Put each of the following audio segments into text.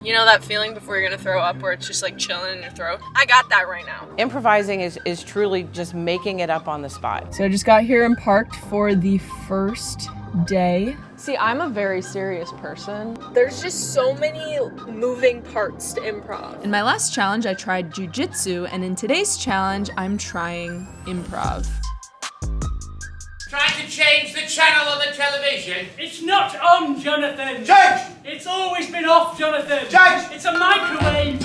You know that feeling before you're gonna throw up where it's just like chilling in your throat? I got that right now. Improvising is truly just making it up on the spot. So I just got here and parked for the first day. See, I'm a very serious person. There's just so many moving parts to improv. In my last challenge, I tried jujitsu, and in today's challenge, I'm trying improv. Trying to change the channel on the television. It's not on, Jonathan. Change! It's always been off, Jonathan. Change! It's a microwave.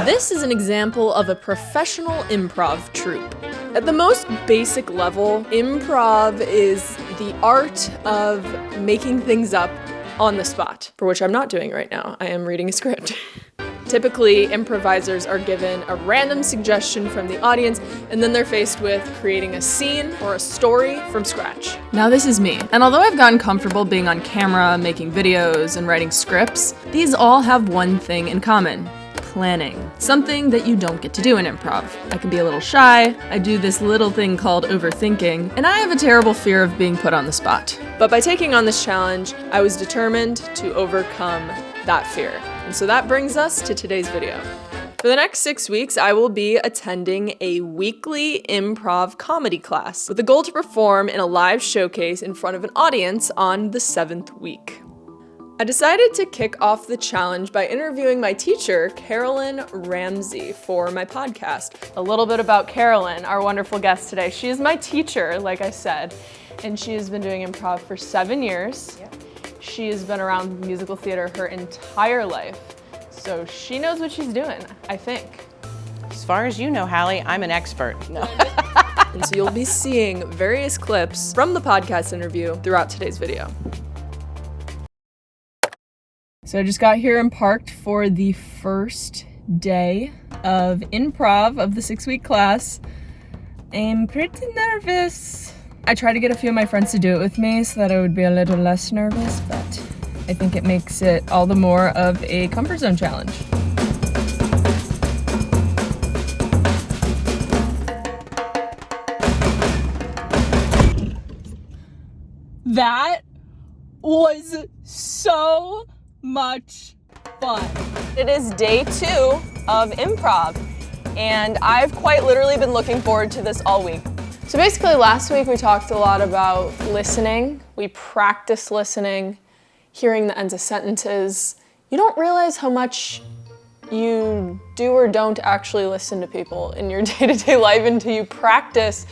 This is an example of a professional improv troupe. At the most basic level, improv is the art of making things up on the spot, for which I'm not doing right now. I am reading a script. Typically, improvisers are given a random suggestion from the audience, and then they're faced with creating a scene or a story from scratch. Now this is me, and although I've gotten comfortable being on camera, making videos, and writing scripts, these all have one thing in common: planning. Something that you don't get to do in improv. I can be a little shy, I do this little thing called overthinking, and I have a terrible fear of being put on the spot. But by taking on this challenge, I was determined to overcome that fear. And so that brings us to today's video. For the next 6 weeks, I will be attending a weekly improv comedy class with the goal to perform in a live showcase in front of an audience on the 7th week. I decided to kick off the challenge by interviewing my teacher, Carolyn Ramsey, for my podcast. A little bit about Carolyn, our wonderful guest today. She is my teacher, like I said, and she has been doing improv for 7 years. Yep. She has been around musical theater her entire life, so she knows what she's doing, I think. As far as you know, Hallie, I'm an expert. No. And so you'll be seeing various clips from the podcast interview throughout today's video. So I just got here and parked for the first day of improv of the 6-week class. I'm pretty nervous. I tried to get a few of my friends to do it with me so that I would be a little less nervous, but I think it makes it all the more of a comfort zone challenge. That was so much fun. It is day 2 of improv, and I've quite literally been looking forward to this all week. So basically last week we talked a lot about listening. We practiced listening, hearing the ends of sentences. You don't realize how much you do or don't actually listen to people in your day-to-day life until you practice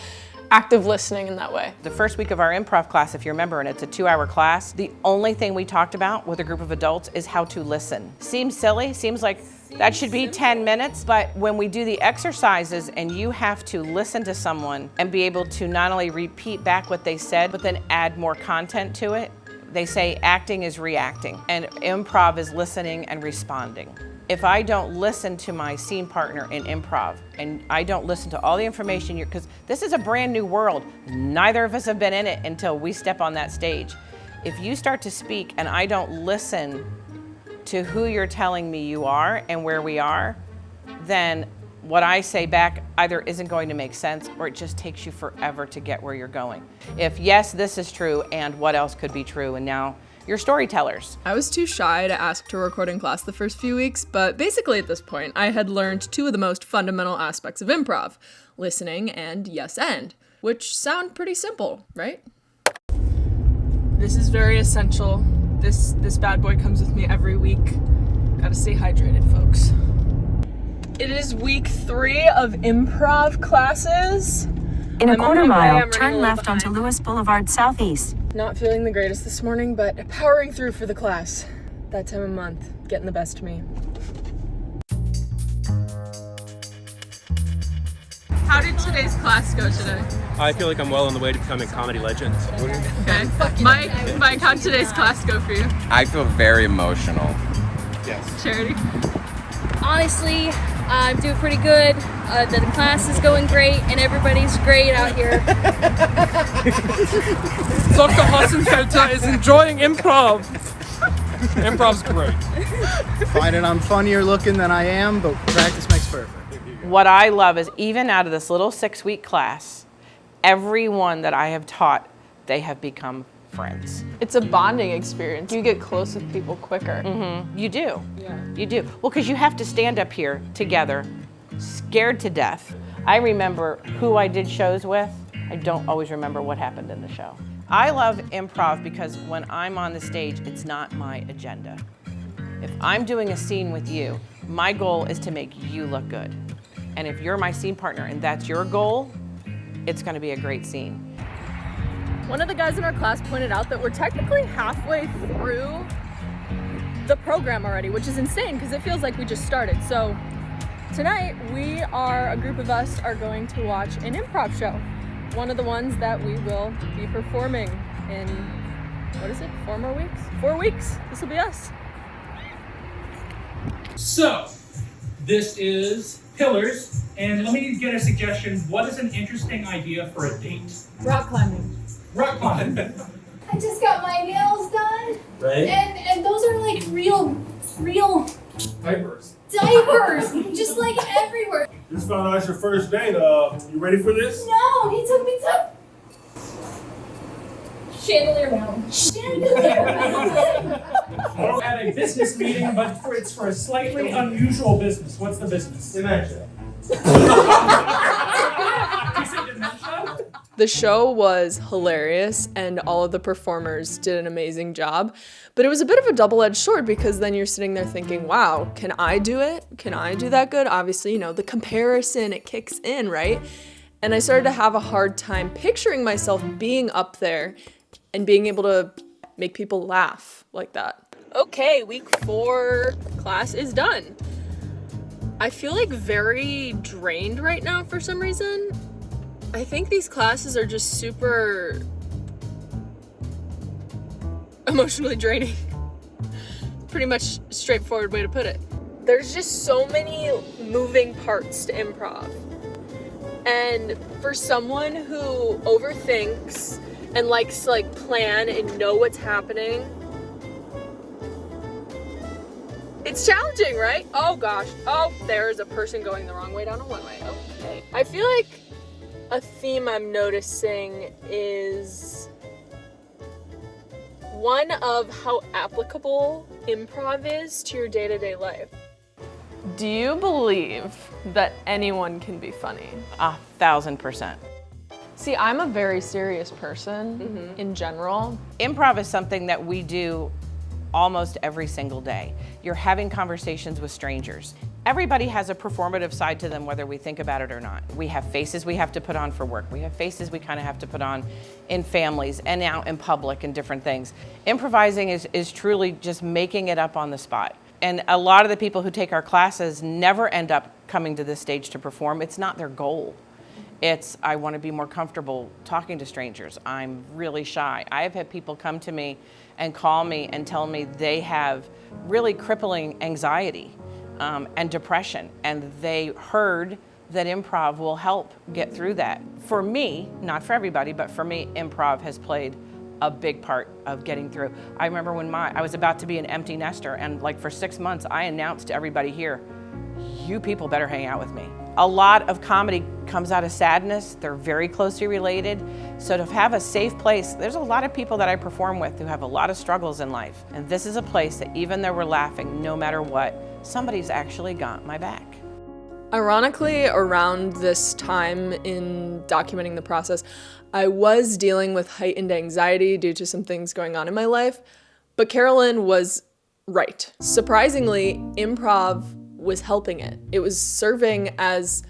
active listening in that way. The first week of our improv class, if you remember, and it's a 2-hour class, the only thing we talked about with a group of adults is how to listen. Seems silly, seems like that should be 10 minutes, but when we do the exercises and you have to listen to someone and be able to not only repeat back what they said, but then add more content to it, they say acting is reacting and improv is listening and responding. If I don't listen to my scene partner in improv and I don't listen to all the information, because this is a brand new world, neither of us have been in it until we step on that stage. If you start to speak and I don't listen to who you're telling me you are and where we are, then what I say back either isn't going to make sense or it just takes you forever to get where you're going. If yes, this is true, and what else could be true, and now you're storytellers. I was too shy to ask to record in class the first few weeks, but basically at this point, I had learned 2 of the most fundamental aspects of improv: listening and yes and, which sound pretty simple, right? This is very essential. This bad boy comes with me every week. Gotta stay hydrated, folks. It is week 3 of improv classes. In a quarter mile, turn left onto Lewis Boulevard Southeast. Not feeling the greatest this morning, but powering through for the class. That time of month, getting the best of me. How did today's class go today? I feel like I'm well on the way to becoming a comedy legend. Okay. Mike, how did today's class go for you? I feel very emotional. Yes. Charity? Honestly, I'm doing pretty good. The class is going great, and everybody's great out here. Dr. Hassenfelter is enjoying improv. Improv's great. Finding I'm funnier looking than I am, but practice makes perfect. What I love is even out of this little 6-week class, everyone that I have taught, they have become friends. It's a bonding experience. You get close with people quicker. You do. Yeah. You do. Well, because you have to stand up here together, scared to death. I remember who I did shows with. I don't always remember what happened in the show. I love improv because when I'm on the stage, it's not my agenda. If I'm doing a scene with you, my goal is to make you look good. And if you're my scene partner and that's your goal, it's gonna be a great scene. One of the guys in our class pointed out that we're technically halfway through the program already, which is insane because it feels like we just started. So tonight, a group of us are going to watch an improv show. One of the ones that we will be performing in, 4 more weeks? 4 weeks, this will be us. So, this is Pillars, and let me get a suggestion. What is an interesting idea for a date? Rock climbing. Rock climbing. I just got my nails done. Right? And those are like real Diapers. diapers, just like everywhere. Just found out it's your first date. You ready for this? No, he took me to Chandelier Mountain. Chandelier Mountain. At a business meeting, but it's for a slightly unusual business. What's the business? Dementia. You said dementia? The show was hilarious and all of the performers did an amazing job, but it was a bit of a double-edged sword because then you're sitting there thinking, wow, can I do it? Can I do that good? Obviously, the comparison, it kicks in, right? And I started to have a hard time picturing myself being up there and being able to make people laugh like that. Okay, week 4 class is done. I feel like very drained right now for some reason. I think these classes are just super emotionally draining. Pretty much straightforward way to put it. There's just so many moving parts to improv. And for someone who overthinks and likes to plan and know what's happening, it's challenging, right? Oh gosh. Oh, there's a person going the wrong way down a one-way. Okay. I feel like a theme I'm noticing is one of how applicable improv is to your day-to-day life. Do you believe that anyone can be funny? 1,000%. See, I'm a very serious person in general. Improv is something that we do almost every single day. You're having conversations with strangers. Everybody has a performative side to them, whether we think about it or not. We have faces we have to put on for work. We have faces we kind of have to put on in families and out in public and different things. Improvising is truly just making it up on the spot. And a lot of the people who take our classes never end up coming to this stage to perform. It's not their goal. It's, I want to be more comfortable talking to strangers. I'm really shy. I've had people come to me and call me and tell me they have really crippling anxiety and depression, and they heard that improv will help get through that. For me, not for everybody, but for me, improv has played a big part of getting through. I remember when I was about to be an empty nester, and for 6 months, I announced to everybody here, you people better hang out with me. A lot of comedy comes out of sadness. They're very closely related. So to have a safe place, there's a lot of people that I perform with who have a lot of struggles in life. And this is a place that even though we're laughing, no matter what, somebody's actually got my back. Ironically, around this time in documenting the process, I was dealing with heightened anxiety due to some things going on in my life, but Carolyn was right. Surprisingly, improv was helping it. It was serving as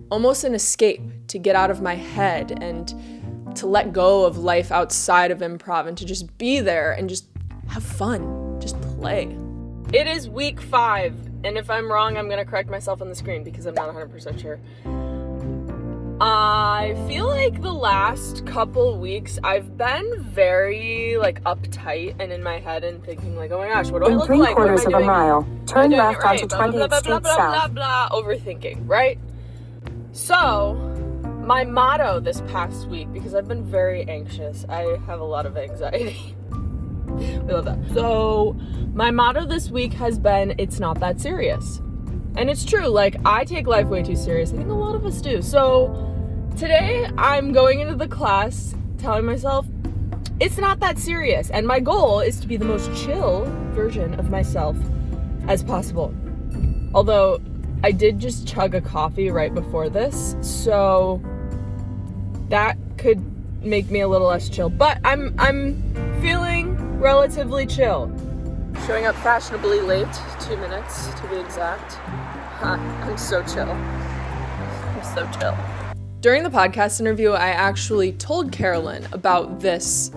almost an escape to get out of my head and to let go of life outside of improv and to just be there and just have fun, just play. It is week 5, and if I'm wrong, I'm gonna correct myself on the screen because I'm not 100% sure. I feel like the last couple weeks I've been very uptight and in my head and thinking oh my gosh, what do I look like? What am I doing? 3/4 of a mile, turn left onto 20th Street South. Overthinking, right? So, my motto this past week, because I've been very anxious, I have a lot of anxiety. We love that. So, my motto this week has been, it's not that serious. And it's true, I take life way too serious. I think a lot of us do. So, today I'm going into the class telling myself, It's not that serious, and my goal is to be the most chill version of myself as possible. Although, I did just chug a coffee right before this, so that could make me a little less chill. But I'm feeling relatively chill. Showing up fashionably late, 2 minutes to be exact. I'm so chill. I'm so chill. During the podcast interview, I actually told Carolyn about this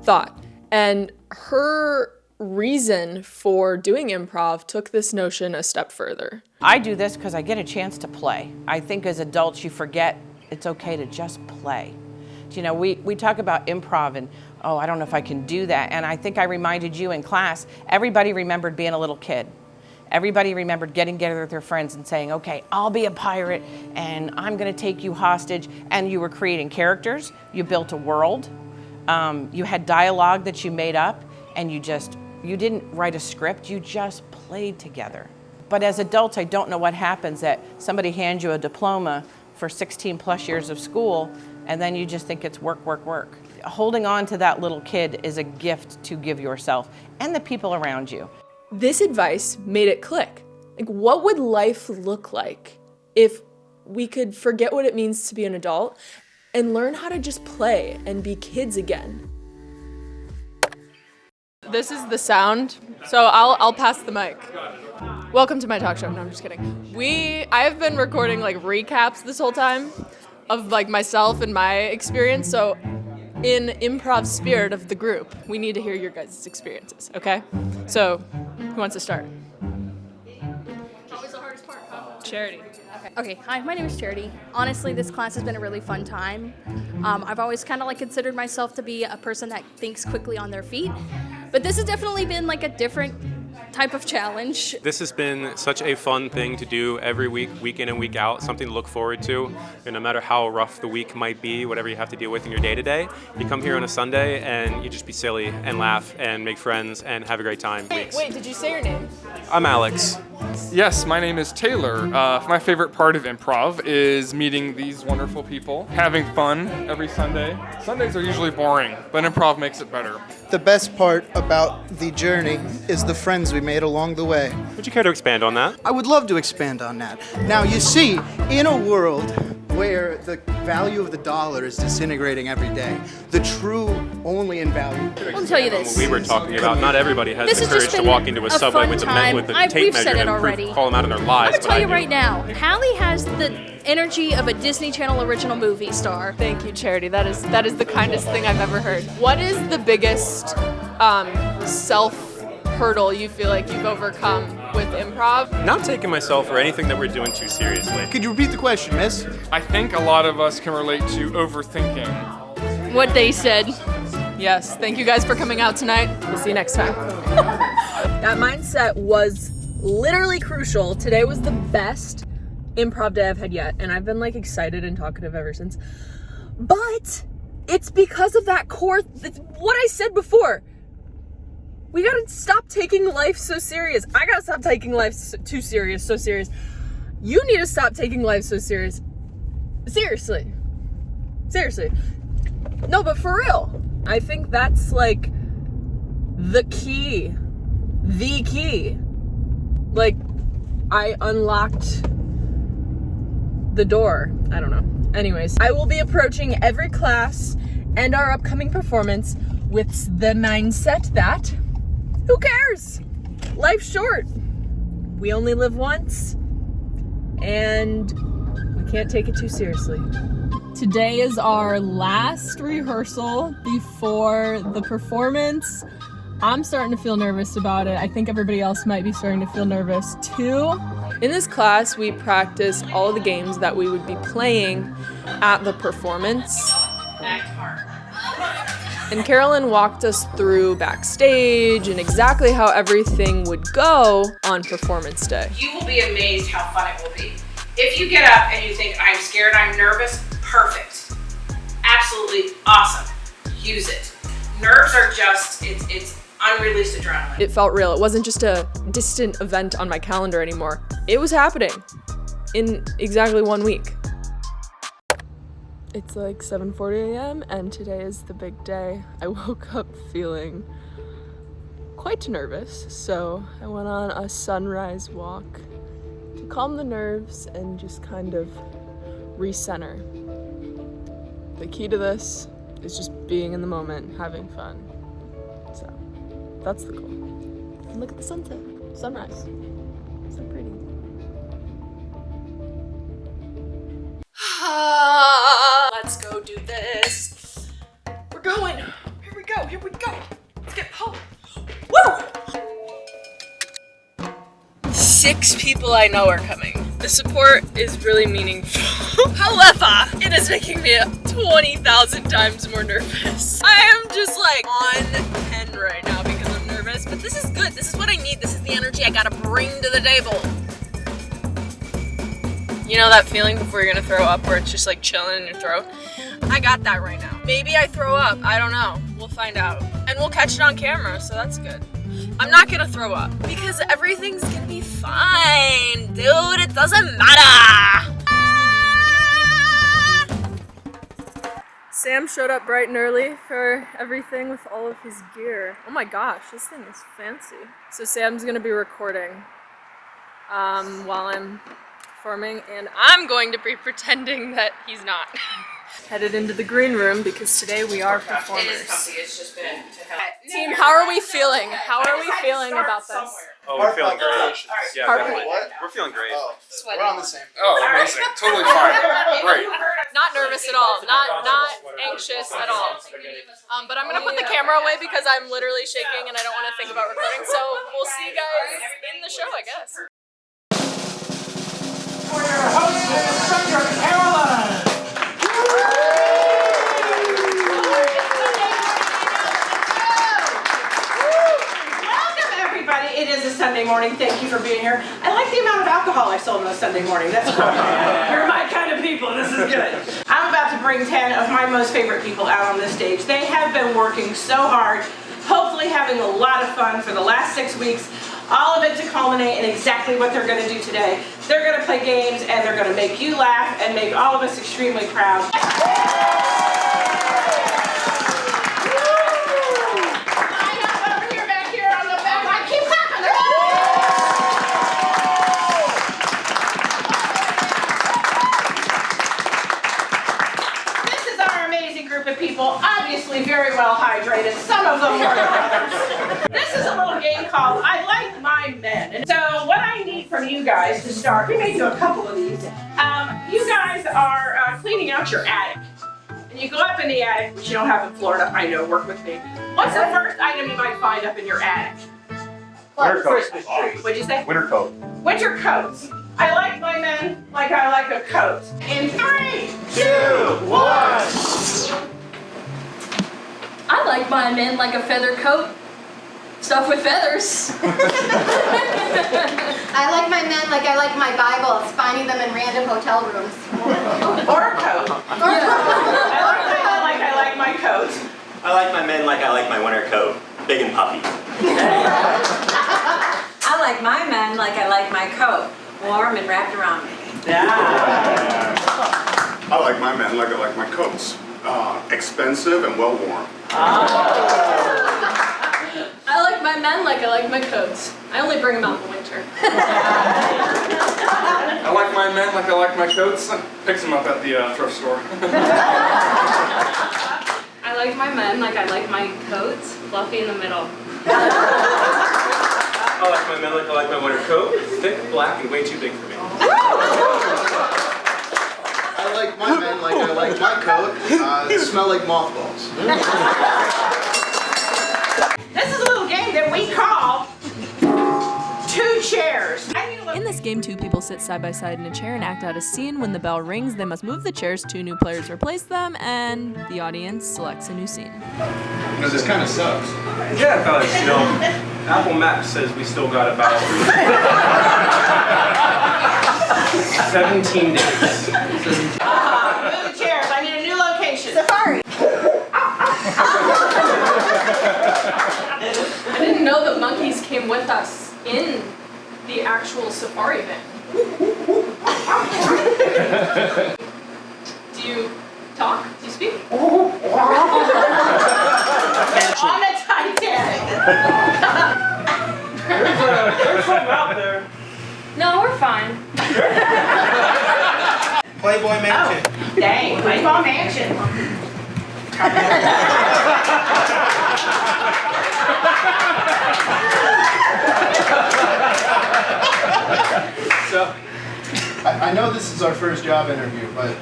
thought, and her reason for doing improv took this notion a step further. I do this because I get a chance to play. I think as adults you forget it's okay to just play. You know, we talk about improv and, oh, I don't know if I can do that. And I think I reminded you in class, everybody remembered being a little kid. Everybody remembered getting together with their friends and saying, okay, I'll be a pirate and I'm gonna take you hostage. And you were creating characters, you built a world, you had dialogue that you made up, and you didn't write a script, you just played together. But as adults, I don't know what happens that somebody hands you a diploma for 16 plus years of school, and then you just think it's work, work, work. Holding on to that little kid is a gift to give yourself and the people around you. This advice made it click. Like, what would life look like if we could forget what it means to be an adult and learn how to just play and be kids again? This is the sound, so I'll pass the mic. Welcome to my talk show. No, I'm just kidding. I have been recording like recaps this whole time of like myself and my experience, so in improv spirit of the group, we need to hear your guys' experiences, okay? So, who wants to start? Always the hardest part, huh? Charity. Okay, hi, my name is Charity. Honestly, this class has been a really fun time. I've always kind of like considered myself to be a person that thinks quickly on their feet, but this has definitely been like a different type of challenge. This has been such a fun thing to do every week, week in and week out, something to look forward to. And no matter how rough the week might be, whatever you have to deal with in your day-to-day, you come here on a Sunday and you just be silly and laugh and make friends and have a great time. Wait, did you say your name? I'm Alex. Yes, my name is Taylor. My favorite part of improv is meeting these wonderful people, having fun every Sunday. Sundays are usually boring, but improv makes it better. The best part about the journey is the friends we made along the way. Would you care to expand on that? I would love to expand on that. Now, you see, in a world where the value of the dollar is disintegrating every day, the true only in value. I'll tell you this. We were talking about not everybody has the courage to walk into a subway with a tape measure and call them out in their lives. I'm gonna tell you right now, Hallie has the energy of a Disney Channel original movie star. Thank you, Charity. That is the kindest thing I've ever heard. What is the biggest self-hurdle you feel like you've overcome with improv? Not taking myself or anything that we're doing too seriously. Could you repeat the question, miss? I think a lot of us can relate to overthinking. What they said. Yes, thank you guys for coming out tonight. We'll see you next time. That mindset was literally crucial. Today was the best improv day I've had yet, and I've been like excited and talkative ever since. But it's because of that core, it's what I said before. We gotta stop taking life so serious. I gotta stop taking life too serious, so serious. You need to stop taking life so serious. Seriously. No, but for real. I think that's like the key. Like, I unlocked the door. I don't know. Anyways, I will be approaching every class and our upcoming performance with the mindset that, who cares? Life's short. We only live once, and we can't take it too seriously. Today is our last rehearsal before the performance. I'm starting to feel nervous about it. I think everybody else might be starting to feel nervous too. In this class, we practiced all of the games that we would be playing at the performance. And Carolyn walked us through backstage and exactly how everything would go on performance day. You will be amazed how fun it will be. If you get up and you think, I'm scared, I'm nervous, perfect. Absolutely awesome. Use it. Nerves are just, it's unreleased adrenaline. It felt real. It wasn't just a distant event on my calendar anymore. It was happening in exactly 1 week. It's like 7:40 a.m. and today is the big day. I woke up feeling quite nervous, so I went on a sunrise walk to calm the nerves and just kind of recenter. The key to this is just being in the moment, having fun. So that's the goal. And look at the sunset, sunrise. So pretty. Let's go do this. We're going. Here we go. Here we go. Let's get pumped. Woo! 6 people I know are coming. The support is really meaningful. However, it is making me 20,000 times more nervous. I am just like on 10 right now because I'm nervous, but this is good. This is what I need. This is the energy I gotta bring to the table. You know that feeling before you're gonna throw up where it's just like chilling in your throat? I got that right now. Maybe I throw up, I don't know. We'll find out. And we'll catch it on camera, so that's good. I'm not gonna throw up because everything's gonna be fine. Dude, it doesn't matter. Sam showed up bright and early for everything with all of his gear. Oh my gosh, this thing is fancy. So Sam's gonna be recording while I'm performing, and I'm going to be pretending that he's not. Headed into the green room because today we are performers. Team, how are we feeling? How are we feeling about this? Oh, we're feeling great. Yeah, definitely. We're feeling great. We're on the same. Oh, amazing. Totally fine. Great. Not nervous at all. Not anxious at all. But I'm gonna put the camera away because I'm literally shaking and I don't want to think about recording. So we'll see you guys in the show, I guess. For your host and instructor, Caroline. Welcome, everybody. It is a Sunday morning. Thank you for being here. I like the amount of alcohol I sold on a Sunday morning. That's cool. You're my kind of people. This is good. I'm about to bring 10 of my most favorite people out on this stage. They have been working so hard, hopefully having a lot of fun for the last 6 weeks. All of it to culminate in exactly what they're going to do today. They're going to play games and they're going to make you laugh and make all of us extremely proud. Line up over here, back here on the back line. Keep clapping. This is our amazing group of people, obviously very well hydrated. Some of them more than others. This is a little game called I Like My Men. And so what I need from you guys to start, we may do a couple of these. You guys are cleaning out your attic. And you go up in the attic, which you don't have in Florida, I know, work with me. What's the first item you might find up in your attic? Winter coat. What'd you say? Winter coat. Winter coats. I like my men like I like a coat. In 3, 2, 1. I like my men like a feather coat. Stuff with feathers. I like my men like I like my Bibles, finding them in random hotel rooms. Or a coat. I like my men like I like my coat. I like my men like I like my winter coat, big and puffy. I like my men like I like my coat, warm and wrapped around me. Yeah. I like my men like I like my coats, expensive and well worn. I like my men like I like my coats. I only bring them out in the winter. I like my men like I like my coats. Picks them up at the thrift store. I like my men like I like my coats, fluffy in the middle. I like my men like I like my winter coat. Thick, black, and way too big for me. I like my men like I like my coat. Smell like mothballs. This is a little game that we call 2 chairs. In this game, 2 people sit side by side in a chair and act out a scene. When the bell rings, they must move the chairs. 2 new players replace them, and the audience selects a new scene. No, this kind of sucks. Yeah, fellas, you know, Apple Maps says we still got about 17 days. Move the chairs. I need a new location. Safari. I didn't know the monkeys came with us in the actual safari van. Do you talk? Do you speak? On the Titanic. There's something out there. No, we're fine. Playboy Mansion. Dang, Playboy Mansion. So, I know this is our first job interview, but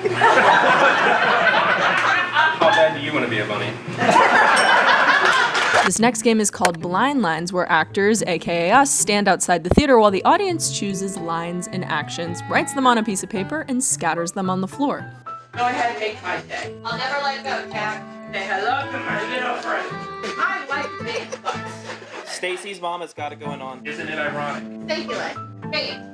How bad do you want to be a bunny? This next game is called Blind Lines, where actors, aka us, stand outside the theater while the audience chooses lines and actions, writes them on a piece of paper, and scatters them on the floor. Go ahead and make my day. I'll never let go, Jack. Say hello to my little friend. I like big butts. Stacy's mom has got it going on. Isn't it ironic? Stipulate. Faint.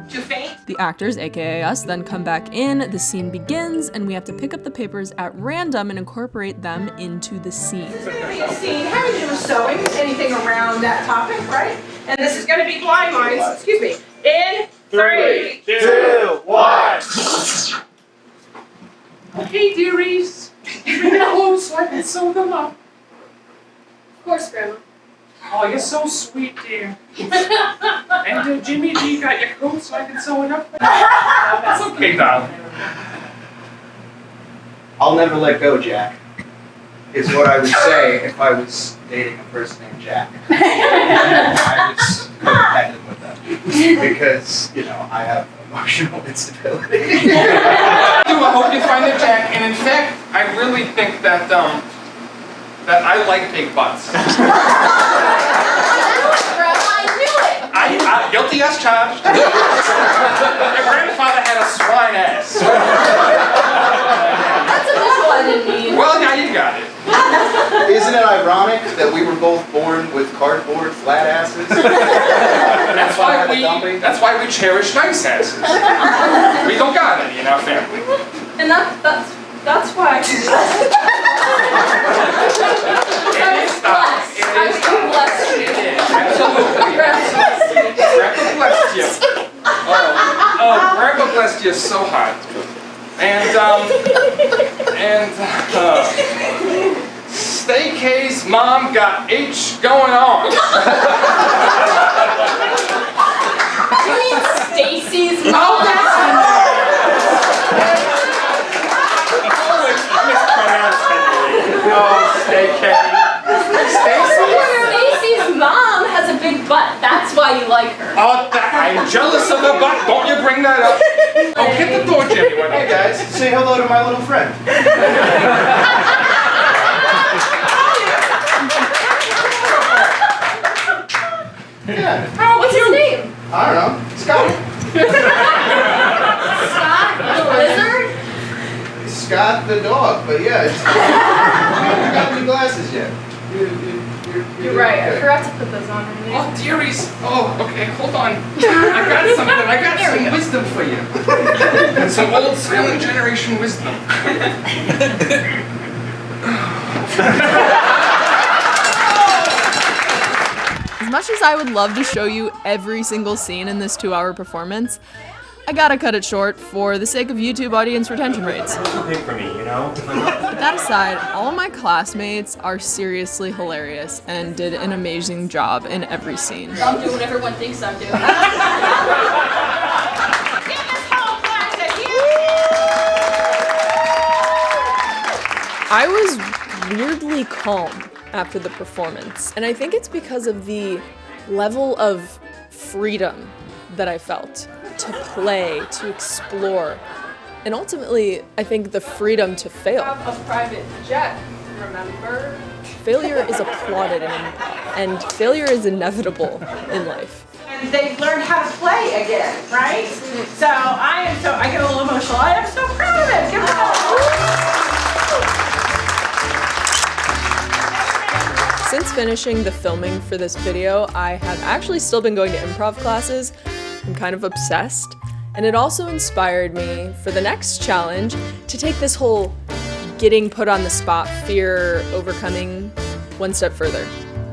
To faint? The actors, aka us, then come back in, the scene begins, and we have to pick up the papers at random and incorporate them into the scene. This is going to be a scene having to do with sewing, anything around that topic, right? And this is going to be blind lines, excuse me, in 3, 2, 1. Hey, dearies. Bring it home so I can sew them up. Of course, Grandma. Oh, you're so sweet, dear. And Jimmy D got your coat so I can sew it up. That's okay, darling. I'll never let go, Jack, is what I would say if I was dating a person named Jack. I was competitive with them because, you know, I have emotional instability. I hope you find it, Jack. And in fact, I really think that that I like big butts. I knew it! I guilty as charged. Your grandfather had a swine ass. That's a visual I didn't need. Well, now you got it. Isn't it ironic that we were both born with cardboard flat asses? That's why we cherish nice asses. We don't got any in our family. And that's why I can do that. It is blessed. It is blessed. It is. Absolutely. Grandpa blessed you. Oh, Grandpa blessed you so hard. And Staycay's mom got H going on. You mean Stacy's mom? Oh, that's Oh, Staycay. Stacy's mom has a big butt. That's why you like her. Oh, I'm jealous of the butt. Don't you bring that up. Oh, hit the door, Jimmy. Hey guys, say hello to my little friend. Yeah. What's his name? I don't know. Scott. Scott the lizard? Scott the dog, but yeah, it's, you haven't got any glasses yet. You're right. I forgot to put those on. Oh, dearies. Oh, okay, hold on. I got something. I got some wisdom for you. Some old silent generation wisdom. As much as I would love to show you every single scene in this 2-hour performance, I gotta cut it short for the sake of YouTube audience retention rates. Too big for me, you know? But that aside, all my classmates are seriously hilarious and did an amazing job in every scene. I'm doing what everyone thinks I'm doing. I was weirdly calm after the performance, and I think it's because of the level of freedom that I felt to play, to explore, and ultimately, I think the freedom to fail. Have a private jet, remember? Failure is applauded in improv, and failure is inevitable in life. And they've learned how to play again, right? So I get a little emotional. I am so proud of it. Give it up. Since finishing the filming for this video, I have actually still been going to improv classes. I'm kind of obsessed. And it also inspired me for the next challenge to take this whole getting put on the spot, fear overcoming one step further.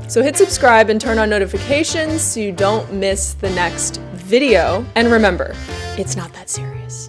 So hit subscribe and turn on notifications so you don't miss the next video. And remember, it's not that serious.